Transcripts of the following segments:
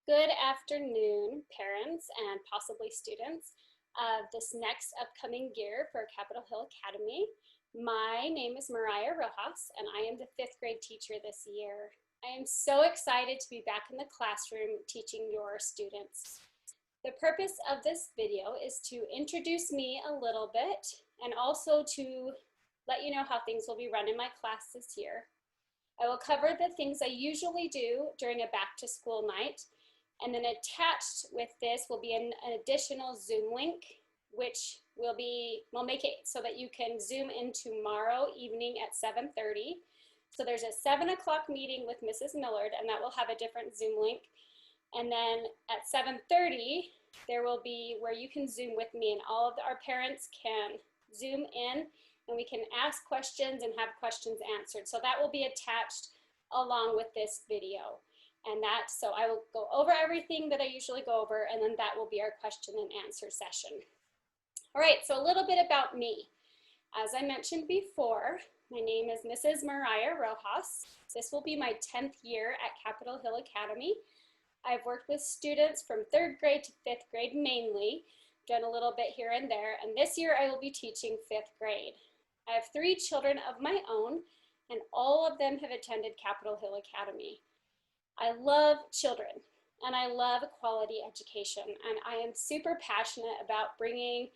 Good afternoon, parents and possibly students of this next upcoming year for Capitol Hill Academy. My name is Mariah Rojas, and I am the fifth grade teacher this year. I am so excited to be back in the classroom teaching your students. The purpose of this video is to introduce me a little bit and also to let you know how things will be run in my class this year. I will cover the things I usually do during a back to school night, and then attached with this will be an additional Zoom link, which we'll make it so that you can Zoom in tomorrow evening at 7:30. So there's a 7 o'clock meeting with Mrs. Millard, and that will have a different Zoom link. And then at 7:30, there will be where you can Zoom with me, and all of our parents can Zoom in, and we can ask questions and have questions answered. So that will be attached along with this video. So I will go over everything that I usually go over, and then that will be our question and answer session. All right, so a little bit about me. As I mentioned before, my name is Mrs. Mariah Rojas. This will be my 10th year at Capitol Hill Academy. I've worked with students from 3rd grade to 5th grade mainly, done a little bit here and there, and this year I will be teaching 5th grade. I have 3 children of my own, and all of them have attended Capitol Hill Academy. I love children and I love quality education, and I am super passionate about bringing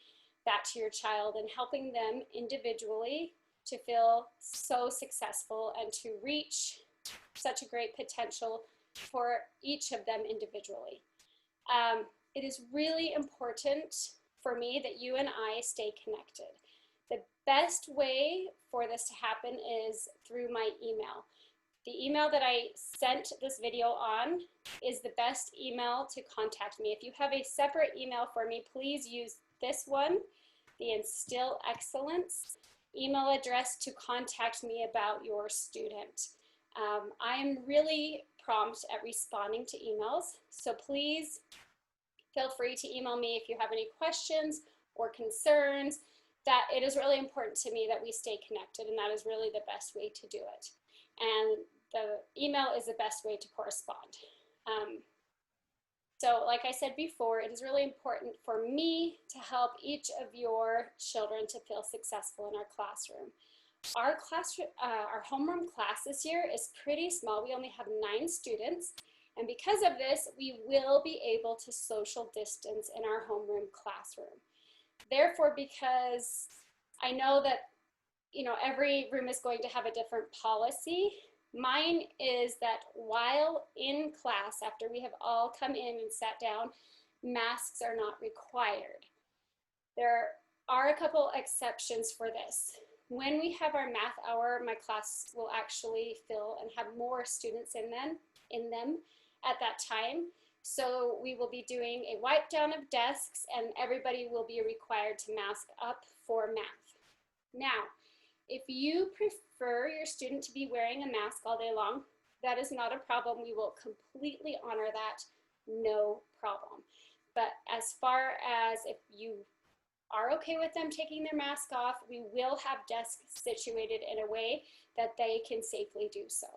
that to your child and helping them individually to feel so successful and to reach such a great potential for each of them individually. It is really important for me that you and I stay connected. The best way for this to happen is through my email. The email that I sent this video on is the best email to contact me. If you have a separate email for me, please use this one, the Instill Excellence email address to contact me about your student. I am really prompt at responding to emails, so please feel free to email me if you have any questions or concerns. That it is really important to me that we stay connected, and that is really the best way to do it. And the email is the best way to correspond. So like I said before, it is really important for me to help each of your children to feel successful in our classroom. Our homeroom class this year is pretty small. We only have 9 students, and because of this, we will be able to social distance in our homeroom classroom. Therefore, because I know that every room is going to have a different policy, mine is that while in class, after we have all come in and sat down, masks are not required. There are a couple exceptions for this. When we have our math hour, my class will actually fill and have more students in them at that time. So we will be doing a wipe down of desks, and everybody will be required to mask up for math. Now, if you prefer your student to be wearing a mask all day long, that is not a problem. We will completely honor that, no problem. But as far as if you are okay with them taking their mask off, we will have desks situated in a way that they can safely do so.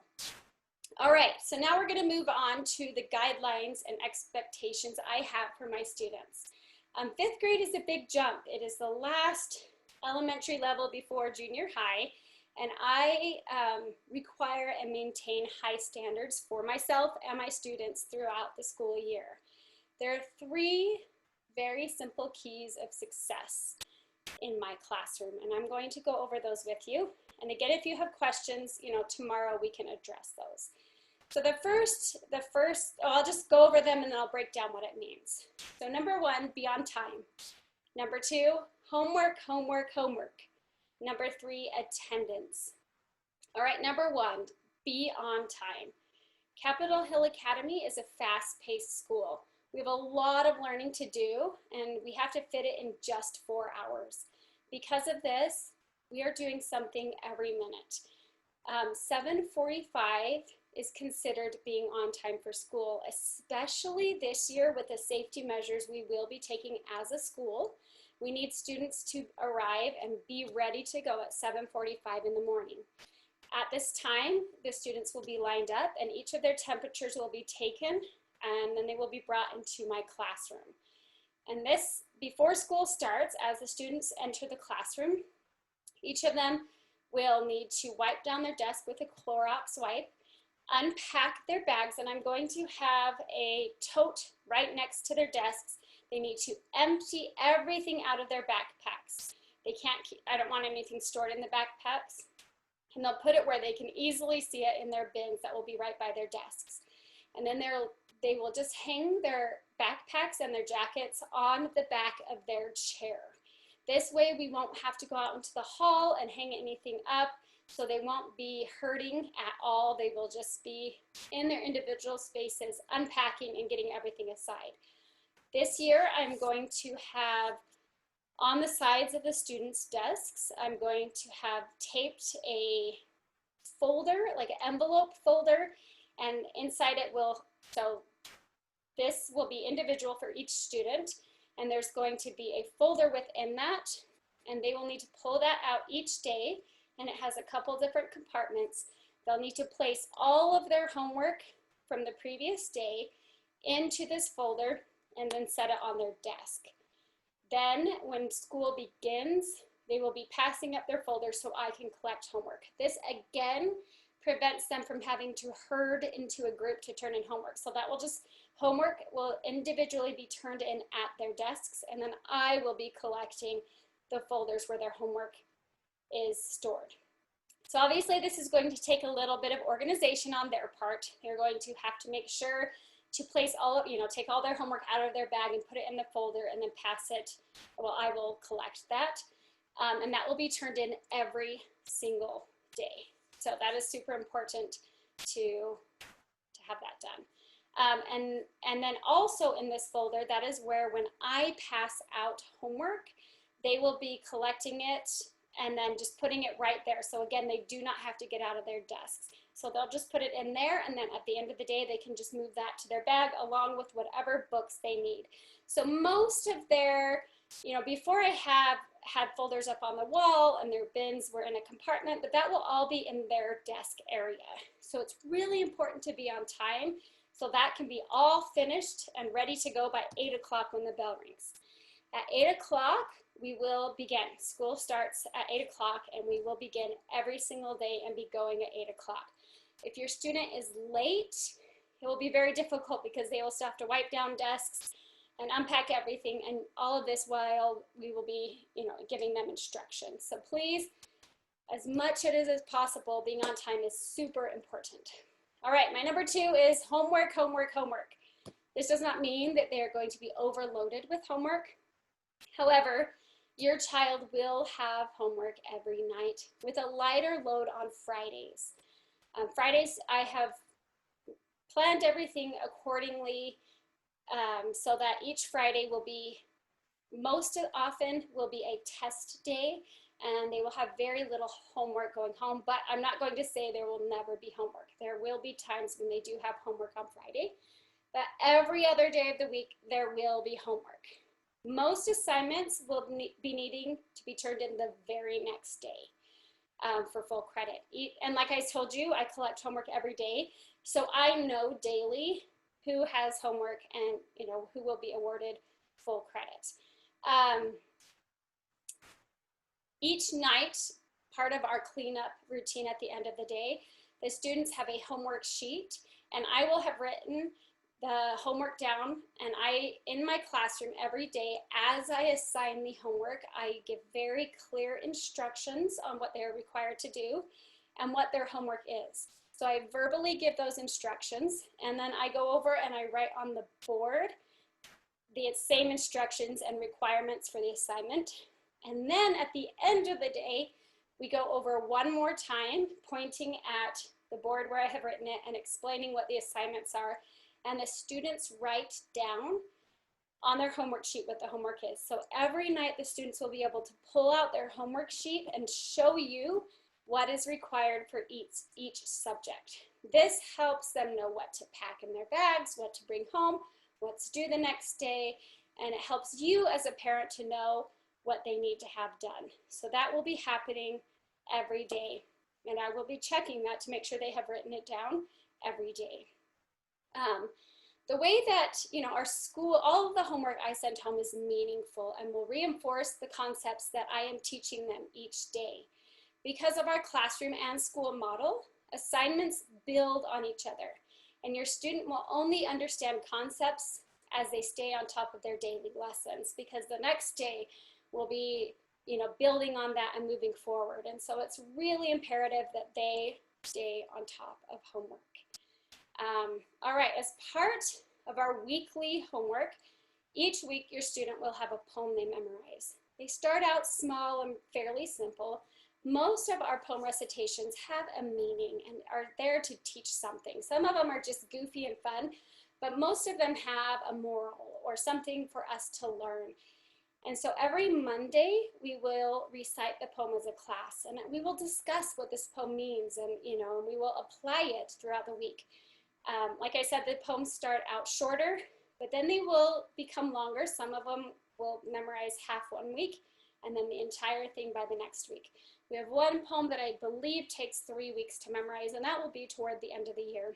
All right, so now we're going to move on to the guidelines and expectations I have for my students. 5th grade is a big jump. It is the last elementary level before junior high, and I require and maintain high standards for myself and my students throughout the school year. There are 3 very simple keys of success in my classroom, and I'm going to go over those with you. And again, if you have questions, tomorrow we can address those. So the first, I'll just go over them and then I'll break down what it means. So number 1, be on time. Number 2, homework, homework, homework. Number 3, attendance. All right, number 1, be on time. Capitol Hill Academy is a fast-paced school. We have a lot of learning to do, and we have to fit it in just 4 hours. Because of this, we are doing something every minute. 7:45 is considered being on time for school, especially this year with the safety measures we will be taking as a school. We need students to arrive and be ready to go at 7:45 in the morning. At this time, the students will be lined up and each of their temperatures will be taken and then they will be brought into my classroom. And this, before school starts, as the students enter the classroom, each of them will need to wipe down their desk with a Clorox wipe, unpack their bags, and I'm going to have a tote right next to their desks. They need to empty everything out of their backpacks. They can't keep, I don't want anything stored in the backpacks. And they'll put it where they can easily see it in their bins that will be right by their desks. And then they will just hang their backpacks and their jackets on the back of their chair. This way we won't have to go out into the hall and hang anything up, so they won't be hurting at all. They will just be in their individual spaces, unpacking and getting everything aside. This year I'm going to have on the sides of the students' desks, I'm going to have taped a folder, like an envelope folder, and inside it will, so this will be individual for each student, and there's going to be a folder within that, and they will need to pull that out each day, and it has a couple different compartments. They'll need to place all of their homework from the previous day into this folder and then set it on their desk. Then when school begins, they will be passing up their folders so I can collect homework. This again prevents them from having to herd into a group to turn in homework. So that will just, homework will individually be turned in at their desks, and then I will be collecting the folders where their homework is stored. So obviously this is going to take a little bit of organization on their part. They're going to have to make sure to place all of, take all their homework out of their bag and put it in the folder and then pass it. Well, I will collect that. And that will be turned in every single day. So that is super important to have that done. And then also in this folder, that is where when I pass out homework, they will be collecting it and then just putting it right there. So again, they do not have to get out of their desks. So they'll just put it in there, and then at the end of the day, they can just move that to their bag along with whatever books they need. So most of their, before I had folders up on the wall and their bins were in a compartment, but that will all be in their desk area. So it's really important to be on time so that can be all finished and ready to go by 8 o'clock when the bell rings. At 8 o'clock, we will begin. School starts at 8 o'clock and we will begin every single day and be going at 8 o'clock. If your student is late, it will be very difficult because they will still have to wipe down desks and unpack everything, and all of this while we will be, giving them instructions. So please, as much as possible, being on time is super important. All right, my number 2 is homework, homework, homework. This does not mean that they are going to be overloaded with homework. However, your child will have homework every night with a lighter load on Fridays. Fridays, I have planned everything accordingly so that each Friday will be, most often will be a test day, and they will have very little homework going home, but I'm not going to say there will never be homework. There will be times when they do have homework on Friday, but every other day of the week there will be homework. Most assignments will be needing to be turned in the very next day. For full credit. And like I told you, I collect homework every day, so I know daily who has homework and who will be awarded full credit. Each night, part of our cleanup routine at the end of the day, the students have a homework sheet, and I will have written the homework down, and in my classroom every day, as I assign the homework, I give very clear instructions on what they're required to do and what their homework is. So I verbally give those instructions, and then I go over and I write on the board the same instructions and requirements for the assignment. And then at the end of the day, we go over one more time, pointing at the board where I have written it and explaining what the assignments are. And the students write down on their homework sheet what the homework is. So every night the students will be able to pull out their homework sheet and show you what is required for each subject. This helps them know what to pack in their bags, what to bring home, what to do the next day, and it helps you as a parent to know what they need to have done. So that will be happening every day, and I will be checking that to make sure they have written it down every day. The way that, our school, all of the homework I send home is meaningful and will reinforce the concepts that I am teaching them each day. Because of our classroom and school model, assignments build on each other, and your student will only understand concepts as they stay on top of their daily lessons, because the next day will be, building on that and moving forward. And so it's really imperative that they stay on top of homework. All right, as part of our weekly homework, each week your student will have a poem they memorize. They start out small and fairly simple. Most of our poem recitations have a meaning and are there to teach something. Some of them are just goofy and fun, but most of them have a moral or something for us to learn. And so every Monday we will recite the poem as a class, and we will discuss what this poem means, and we will apply it throughout the week. Like I said, the poems start out shorter, but then they will become longer. Some of them will memorize half one week and then the entire thing by the next week. We have one poem that I believe takes 3 weeks to memorize, and that will be toward the end of the year.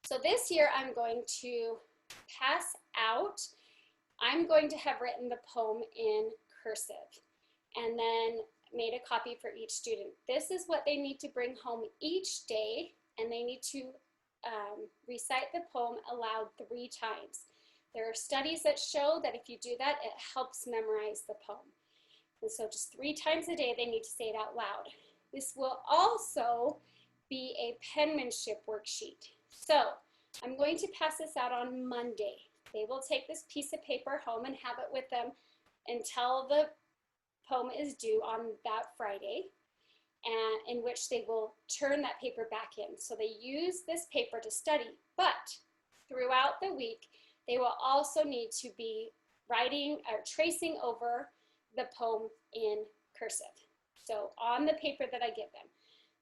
So this year I'm going to pass out. I'm going to have written the poem in cursive and then made a copy for each student. This is what they need to bring home each day, and they need to recite the poem aloud 3 times. There are studies that show that if you do that, it helps memorize the poem. And so just 3 times a day, they need to say it out loud. This will also be a penmanship worksheet. So I'm going to pass this out on Monday. They will take this piece of paper home and have it with them until the poem is due on that Friday, and in which they will turn that paper back in. So they use this paper to study, but throughout the week, they will also need to be writing or tracing over the poem in cursive. So on the paper that I give them.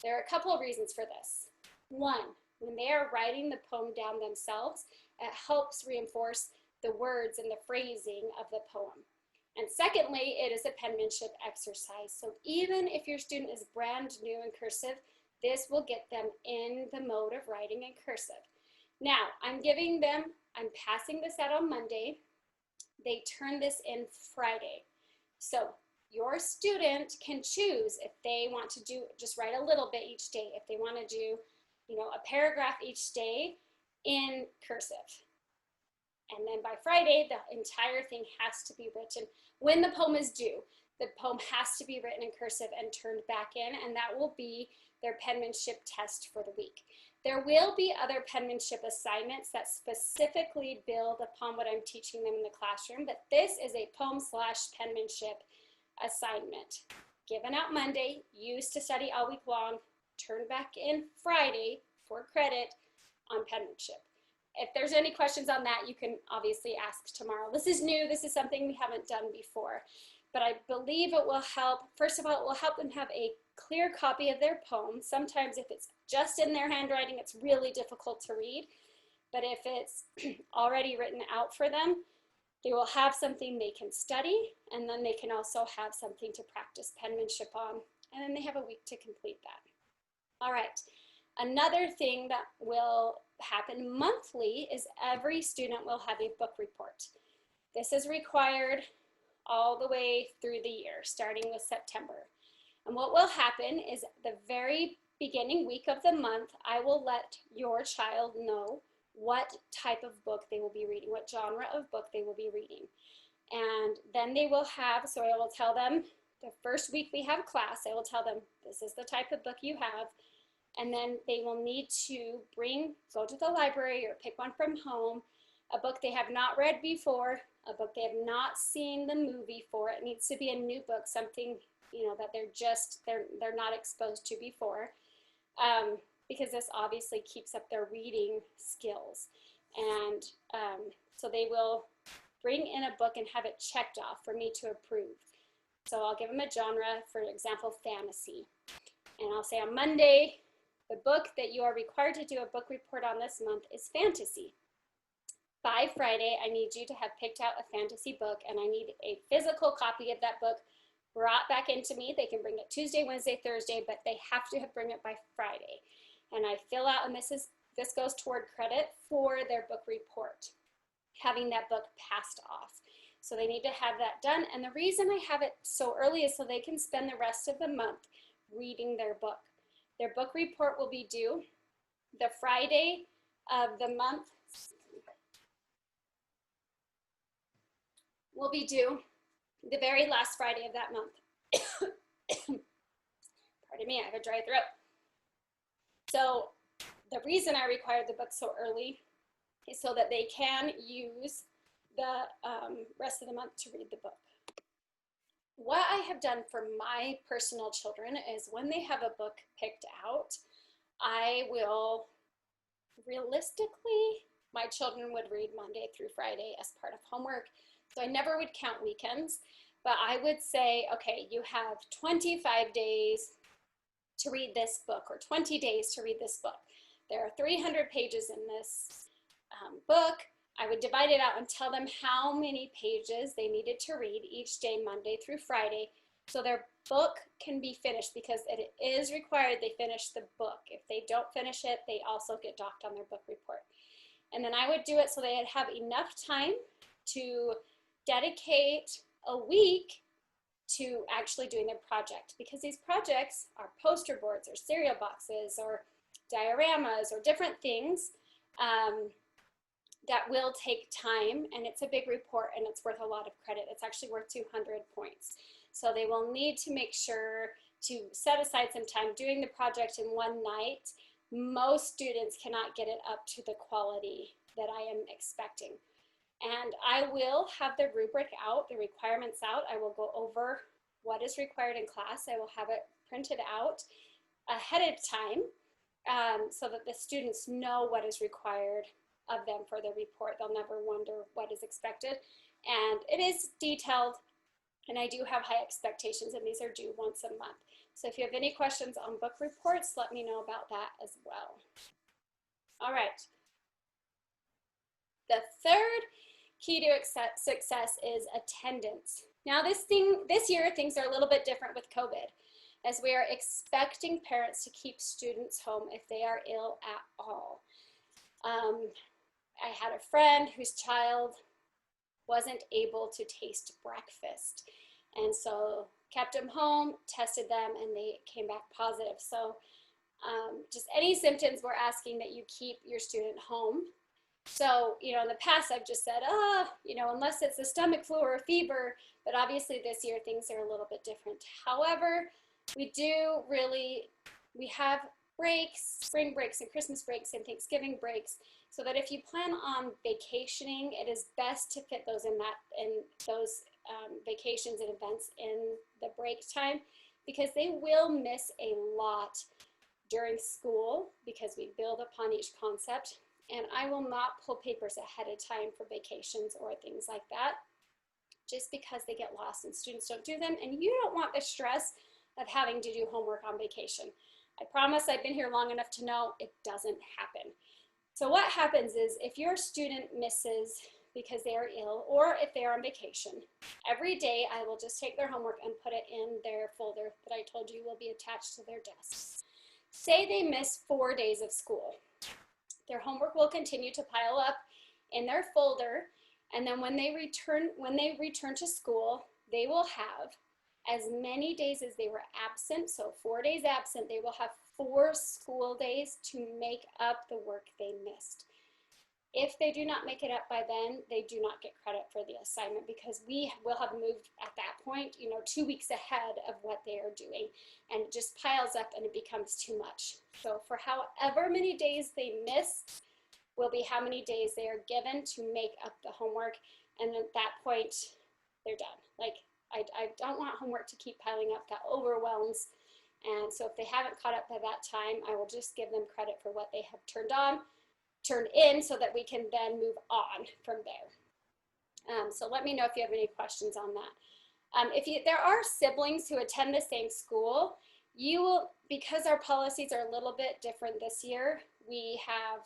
There are a couple of reasons for this. One, when they are writing the poem down themselves, it helps reinforce the words and the phrasing of the poem. And secondly, it is a penmanship exercise. So even if your student is brand new in cursive, this will get them in the mode of writing in cursive. Now, I'm passing this out on Monday. They turn this in Friday. So your student can choose if they want to just write a little bit each day, if they want to do, a paragraph each day in cursive. And then by Friday, the entire thing has to be written. When the poem is due, the poem has to be written in cursive and turned back in, and that will be their penmanship test for the week. There will be other penmanship assignments that specifically build upon what I'm teaching them in the classroom, but this is a poem/penmanship assignment. Given out Monday, used to study all week long, turned back in Friday for credit on penmanship. If there's any questions on that, you can obviously ask tomorrow. This is new. This is something we haven't done before, but I believe it will help. First of all, it will help them have a clear copy of their poem. Sometimes if it's just in their handwriting, it's really difficult to read, but if it's already written out for them, they will have something they can study, and then they can also have something to practice penmanship on, and then they have a week to complete that. All right. Another thing that will happen monthly is every student will have a book report. This is required all the way through the year, starting with September. And what will happen is the very beginning week of the month, I will let your child know what type of book they will be reading, what genre of book they will be reading. And then they will have, so I will tell them the first week we have class, I will tell them this is the type of book you have. And then they will need to go to the library or pick one from home, a book they have not read before, a book they have not seen the movie for. It needs to be a new book, something, that they're not exposed to before, because this obviously keeps up their reading skills. And so they will bring in a book and have it checked off for me to approve. So I'll give them a genre, for example, fantasy. And I'll say on Monday, the book that you are required to do a book report on this month is fantasy. By Friday, I need you to have picked out a fantasy book, and I need a physical copy of that book brought back into me. They can bring it Tuesday, Wednesday, Thursday, but they have to bring it by Friday. And I fill out, and this is This goes toward credit for their book report, having that book passed off. So they need to have that done. And the reason I have it so early is so they can spend the rest of the month reading their book. Their book report will be due the Friday of the month. Will be due the very last Friday of that month. Pardon me, I have a dry throat. So the reason I required the book so early is so that they can use the rest of the month to read the book. What I have done for my personal children is when they have a book picked out, I will realistically, my children would read Monday through Friday as part of homework. So I never would count weekends, but I would say, okay, you have 25 days to read this book or 20 days to read this book. There are 300 pages in this book. I would divide it out and tell them how many pages they needed to read each day, Monday through Friday, so their book can be finished, because it is required they finish the book. If they don't finish it, they also get docked on their book report. And then I would do it so they'd have enough time to dedicate a week to actually doing their project, because these projects are poster boards or cereal boxes or dioramas or different things that will take time, and it's a big report and it's worth a lot of credit. It's actually worth 200 points. So they will need to make sure to set aside some time doing the project in one night. Most students cannot get it up to the quality that I am expecting. And I will have the rubric out, the requirements out. I will go over what is required in class. I will have it printed out ahead of time so that the students know what is required of them for the report. They'll never wonder what is expected. And it is detailed, and I do have high expectations, and these are due once a month. So if you have any questions on book reports, let me know about that as well. All right. The third key to success is attendance. Now this year, things are a little bit different with COVID, as we are expecting parents to keep students home if they are ill at all. I had a friend whose child wasn't able to taste breakfast, and so kept them home, tested them, and they came back positive. So just any symptoms, we're asking that you keep your student home. So, you know, in the past I've just said, you know, unless it's a stomach flu or a fever, but obviously this year things are a little bit different. However, we have breaks, spring breaks and Christmas breaks and Thanksgiving breaks, so that if you plan on vacationing, it is best to fit those in those vacations and events in the break time, because they will miss a lot during school because we build upon each concept. And I will not pull papers ahead of time for vacations or things like that, just because they get lost and students don't do them. And you don't want the stress of having to do homework on vacation. I promise, I've been here long enough to know it doesn't happen. So what happens is, if your student misses because they are ill or if they are on vacation, every day I will just take their homework and put it in their folder that I told you will be attached to their desks. Say they miss 4 days of school. Their homework will continue to pile up in their folder, and then when they return to school, they will have as many days as they were absent. So 4 days absent, they will have 4 school days to make up the work they missed. If they do not make it up by then, they do not get credit for the assignment, because we will have moved at that point, you know, 2 weeks ahead of what they are doing, and it just piles up and it becomes too much. So for however many days they miss will be how many days they are given to make up the homework, and at that point they're done. Like, I don't want homework to keep piling up. That overwhelms. And so if they haven't caught up by that time, I will just give them credit for what they have turned in, so that we can then move on from there. So let me know if you have any questions on that. If there are siblings who attend the same school, you will, because our policies are a little bit different this year, we have,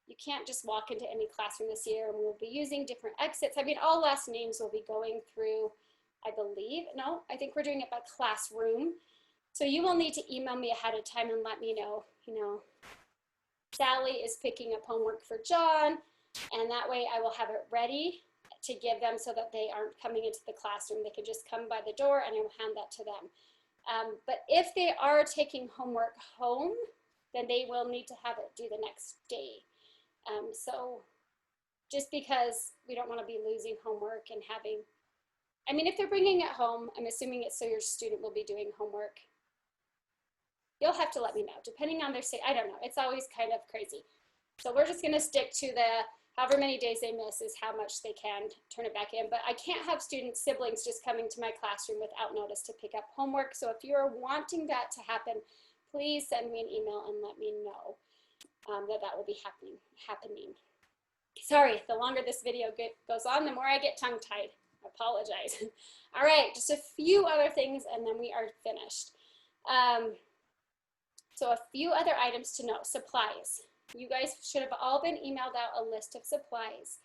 you can't just walk into any classroom this year, and we'll be using different exits. I mean, all last names will be going through, I believe, no, I think we're doing it by classroom. So you will need to email me ahead of time and let me know, you know, Sally is picking up homework for John, and that way I will have it ready to give them so that they aren't coming into the classroom. They can just come by the door and I will hand that to them. But if they are taking homework home, then they will need to have it due the next day. So just because we don't want to be losing homework and having, I mean, if they're bringing it home, I'm assuming it's so your student will be doing homework. You'll have to let me know, depending on their state. I don't know. It's always kind of crazy. So we're just going to stick to the however many days they miss is how much they can turn it back in. But I can't have students, siblings just coming to my classroom without notice to pick up homework. So if you're wanting that to happen, please send me an email and let me know that will be happening. Sorry, the longer this video goes on, the more I get tongue-tied. I apologize. All right, just a few other things and then we are finished. So a few other items to know. Supplies. You guys should have all been emailed out a list of supplies,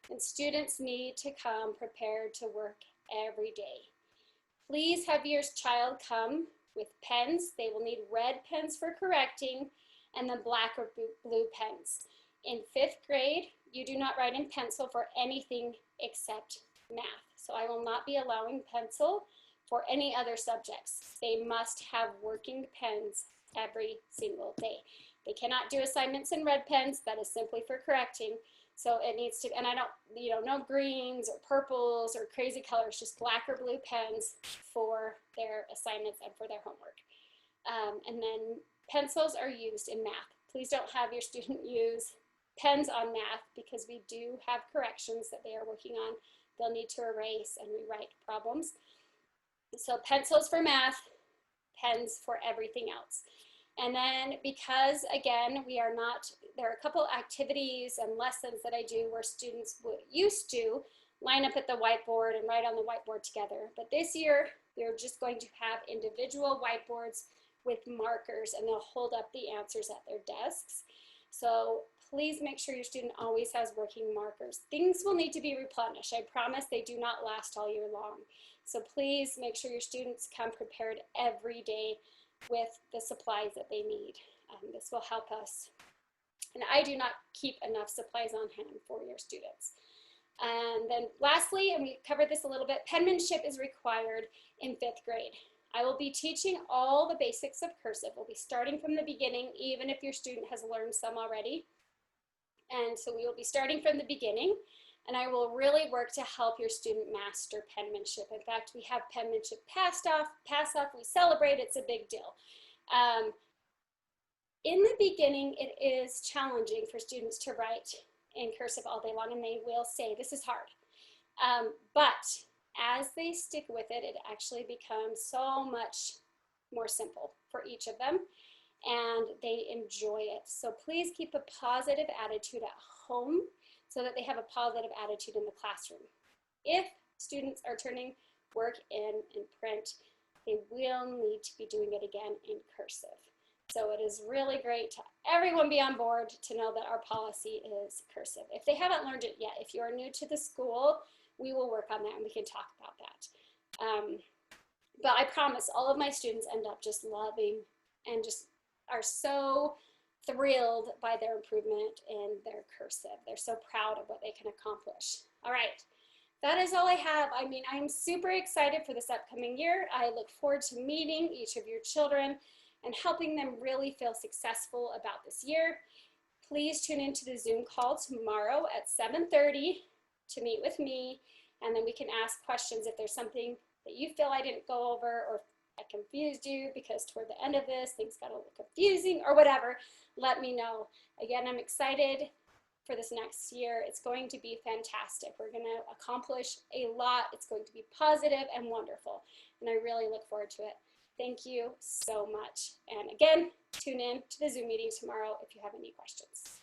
and students need to come prepared to work every day. Please have your child come with pens. They will need red pens for correcting and then black or blue pens. In 5th grade, you do not write in pencil for anything except math. So I will not be allowing pencil for any other subjects. They must have working pens every single day. They cannot do assignments in red pens. That is simply for correcting. So it needs to, and I don't, no greens or purples or crazy colors, just black or blue pens for their assignments and for their homework. And then pencils are used in math. Please don't have your student use pens on math because we do have corrections that they are working on. They'll need to erase and rewrite problems. So pencils for math, pens for everything else. And then because, again, there are a couple activities and lessons that I do where students used to line up at the whiteboard and write on the whiteboard together. But this year, we're just going to have individual whiteboards with markers, and they'll hold up the answers at their desks. So please make sure your student always has working markers. Things will need to be replenished. I promise they do not last all year long. So please make sure your students come prepared every day with the supplies that they need. This will help us. And I do not keep enough supplies on hand for your students. And then lastly, and we covered this a little bit, penmanship is required in 5th grade. I will be teaching all the basics of cursive. We'll be starting from the beginning, even if your student has learned some already. And so we will be starting from the beginning, and I will really work to help your student master penmanship. In fact, we have penmanship pass off, we celebrate, it's a big deal. In the beginning, it is challenging for students to write in cursive all day long, and they will say, this is hard. But as they stick with it, it actually becomes so much more simple for each of them, and they enjoy it. So please keep a positive attitude at home so that they have a positive attitude in the classroom. If students are turning work in print, they will need to be doing it again in cursive. So it is really great to everyone be on board to know that our policy is cursive. If they haven't learned it yet, if you are new to the school, we will work on that and we can talk about that. But I promise all of my students end up just loving and just are so thrilled by their improvement in their cursive. They're so proud of what they can accomplish. All right, that is all I have. I mean, I'm super excited for this upcoming year. I look forward to meeting each of your children and helping them really feel successful about this year. Please tune into the Zoom call tomorrow at 7:30 to meet with me, and then we can ask questions if there's something that you feel I didn't go over, or I confused you because toward the end of this, things got a little confusing or whatever. Let me know. Again, I'm excited for this next year. It's going to be fantastic. We're going to accomplish a lot. It's going to be positive and wonderful, and I really look forward to it. Thank you so much. And again, tune in to the Zoom meeting tomorrow if you have any questions.